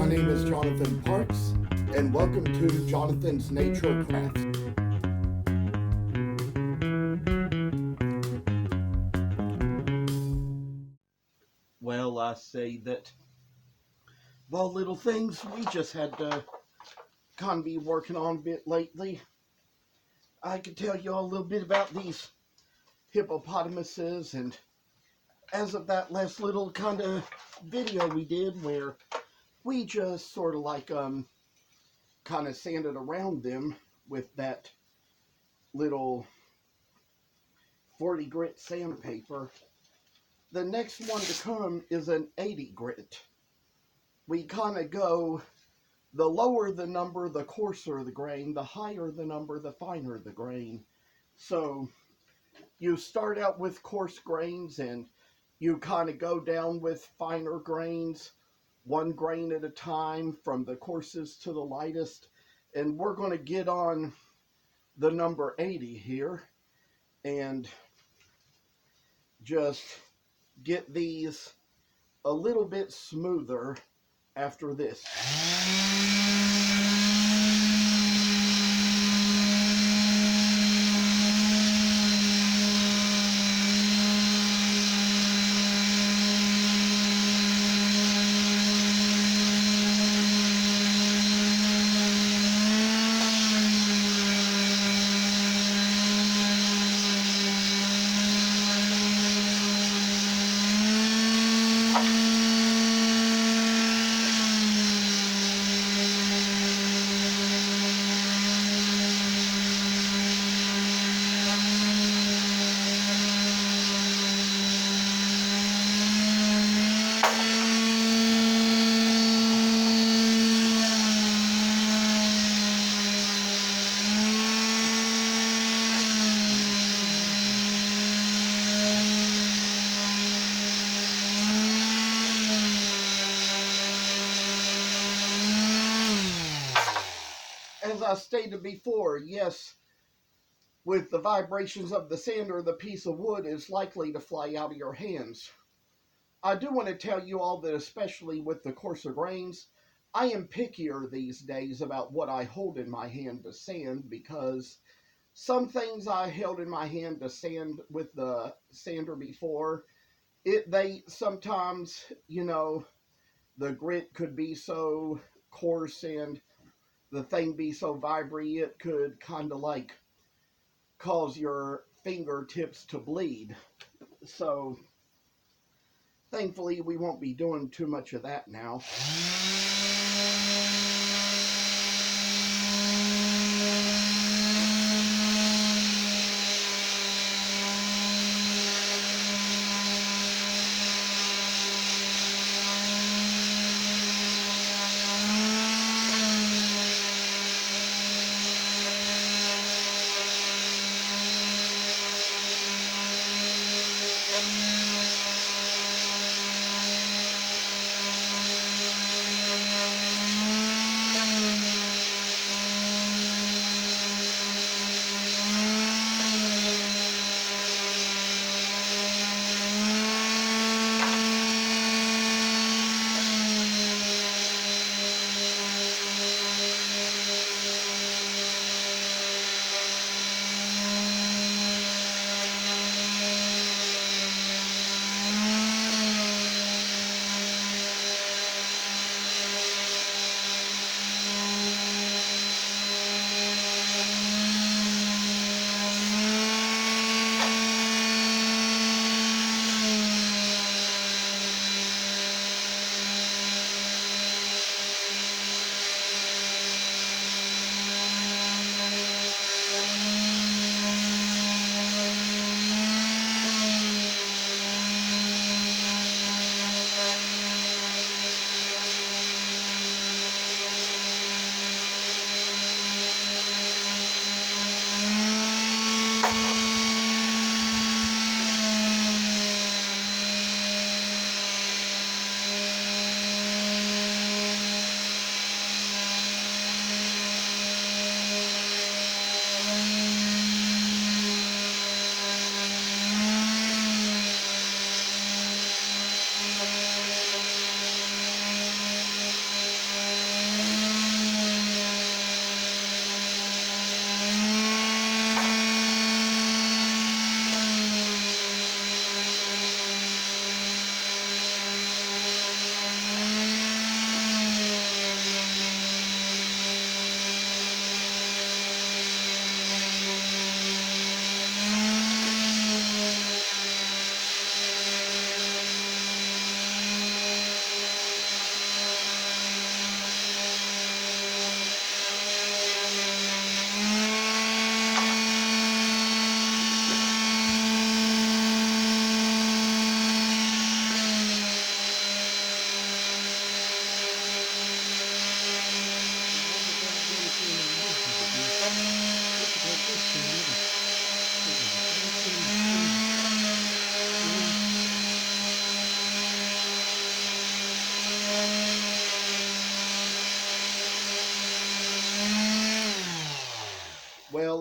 My name is Jonathan Parks, and welcome to Jonathan's Nature Crafts. Well, I say that, well, little things we just had to kind of be working on a bit lately. I could tell you all a little bit about these hippopotamuses, and as of that last little kind of video we did where we just sort of like kind of sanded around them with that little 40 grit sandpaper. The next one to come is an 80 grit. We kind of go, the lower the number, the coarser the grain, the higher the number, the finer the grain. So you start out with coarse grains and you kind of go down with finer grains, one grain at a time from the coarsest to the lightest. And we're going to get on the number 80 here and just get these a little bit smoother after this. As I stated before, yes, with the vibrations of the sander, the piece of wood is likely to fly out of your hands. I do want to tell you all that, especially with the coarser grains, I am pickier these days about what I hold in my hand to sand, because some things I held in my hand to sand with the sander before, they sometimes, the grit could be so coarse and the thing be so vibry, it could kind of like cause your fingertips to bleed. So thankfully we won't be doing too much of that now.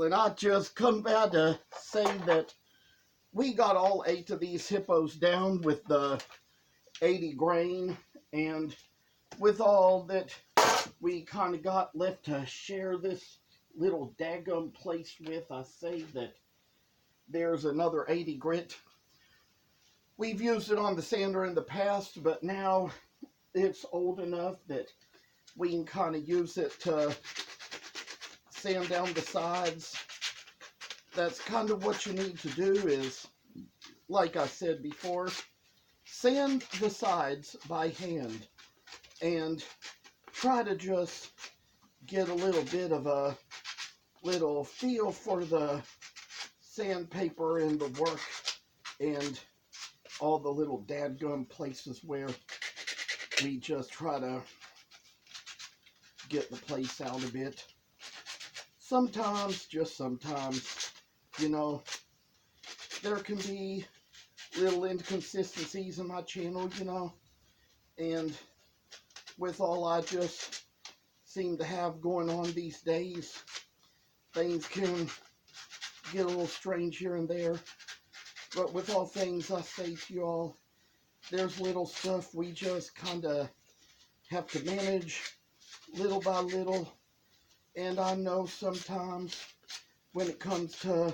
Well, and I just come by to say that we got all 8 of these hippos down with the 80 grain, and with all that we kind of got left to share this little daggum place with, I say that there's another 80 grit. We've used it on the sander in the past, but now it's old enough that we can kind of use it to sand down the sides. That's kind of what you need to do is, like I said before, sand the sides by hand and try to just get a little bit of a little feel for the sandpaper and the work and all the little dadgum places where we just try to get the place out a bit. Sometimes, just sometimes, you know, there can be little inconsistencies in my channel, you know, and with all I just seem to have going on these days, things can get a little strange here and there. But with all things, I say to y'all, there's little stuff we just kind of have to manage little by little. And I know sometimes when it comes to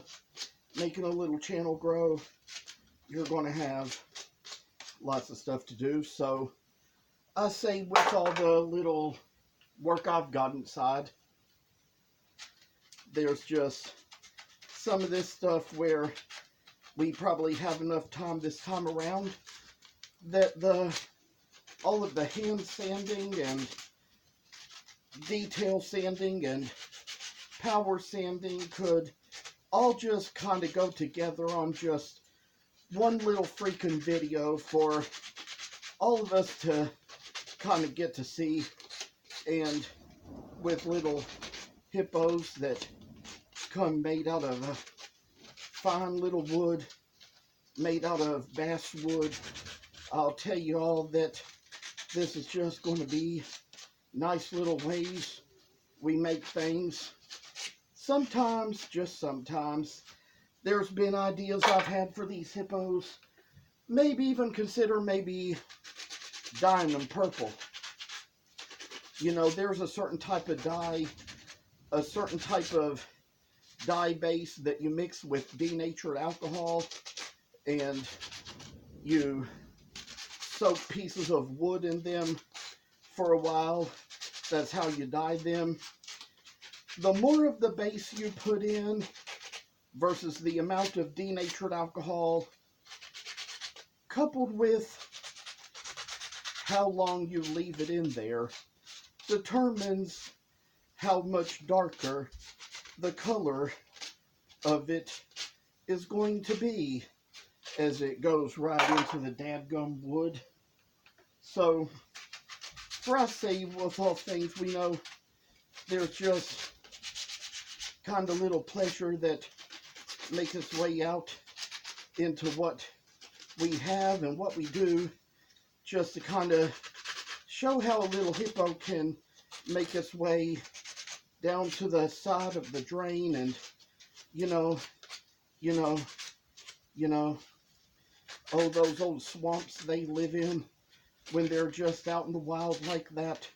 making a little channel grow, you're going to have lots of stuff to do. So I say with all the little work I've got inside, there's just some of this stuff where we probably have enough time this time around that all of the hand sanding and detail sanding and power sanding could all just kind of go together on just one little freaking video for all of us to kind of get to see. And with little hippos that come made out of a fine little wood, made out of basswood, I'll tell you all that this is just going to be nice little ways we make things. Sometimes, just sometimes, there's been ideas I've had for these hippos. Maybe even consider maybe dyeing them purple. You know, there's a certain type of dye, a certain type of dye base that you mix with denatured alcohol, and you soak pieces of wood in them for a while. That's how you dye them. The more of the base you put in versus the amount of denatured alcohol, coupled with how long you leave it in there, determines how much darker the color of it is going to be as it goes right into the dadgum wood. So, for us, say, with all things, we know there's just kind of little pleasure that makes its way out into what we have and what we do, just to kind of show how a little hippo can make its way down to the side of the drain and, you know, oh, those old swamps they live in when they're just out in the wild like that.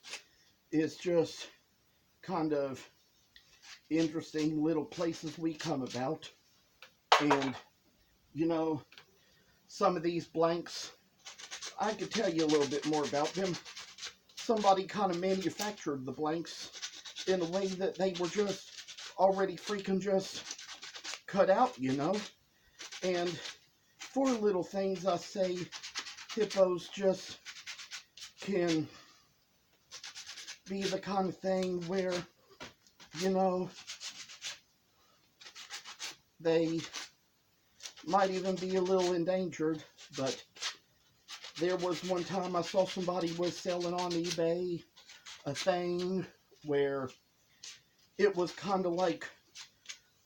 It's just kind of interesting little places we come about. And, you know, some of these blanks, I could tell you a little bit more about them. Somebody kind of manufactured the blanks in a way that they were just already freaking just cut out, you know. And for little things, I say hippos just can be the kind of thing where, you know, they might even be a little endangered. But there was one time I saw somebody was selling on eBay a thing where it was kind of like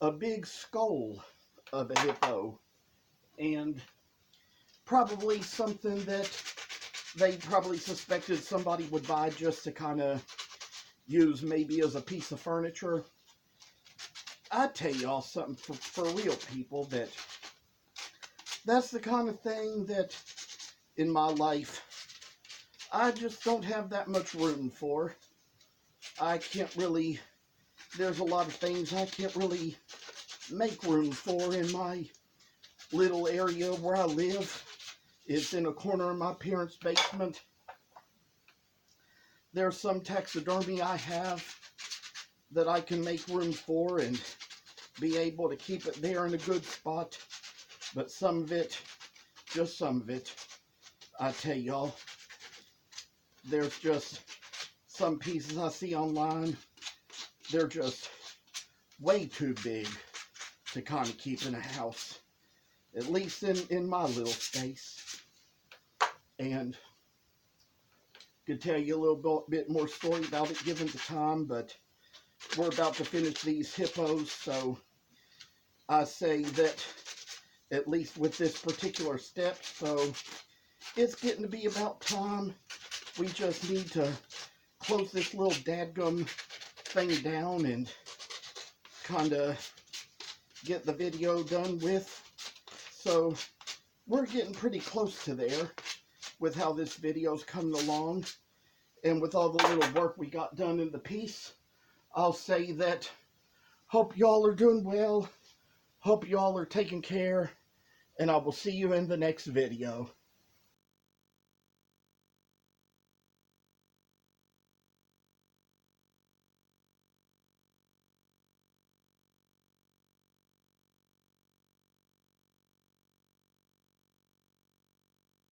a big skull of a hippo, and probably something that they probably suspected somebody would buy just to kind of use maybe as a piece of furniture. I tell y'all something for real people, that's the kind of thing that in my life I just don't have that much room for. I can't really, there's a lot of things I can't really make room for in my little area where I live. It's in a corner of my parents' basement. There's some taxidermy I have that I can make room for and be able to keep it there in a good spot. But some of it, just some of it, I tell y'all, there's just some pieces I see online, they're just way too big to kind of keep in a house, at least in my little space. And could tell you a little bit more story about it given the time, but we're about to finish these hippos, so I say that at least with this particular step, so it's getting to be about time. We just need to close this little dadgum thing down and kind of get the video done with. So we're getting pretty close to there with how this video's coming along, and with all the little work we got done in the piece. I'll say that hope y'all are doing well, hope y'all are taking care, and I will see you in the next video.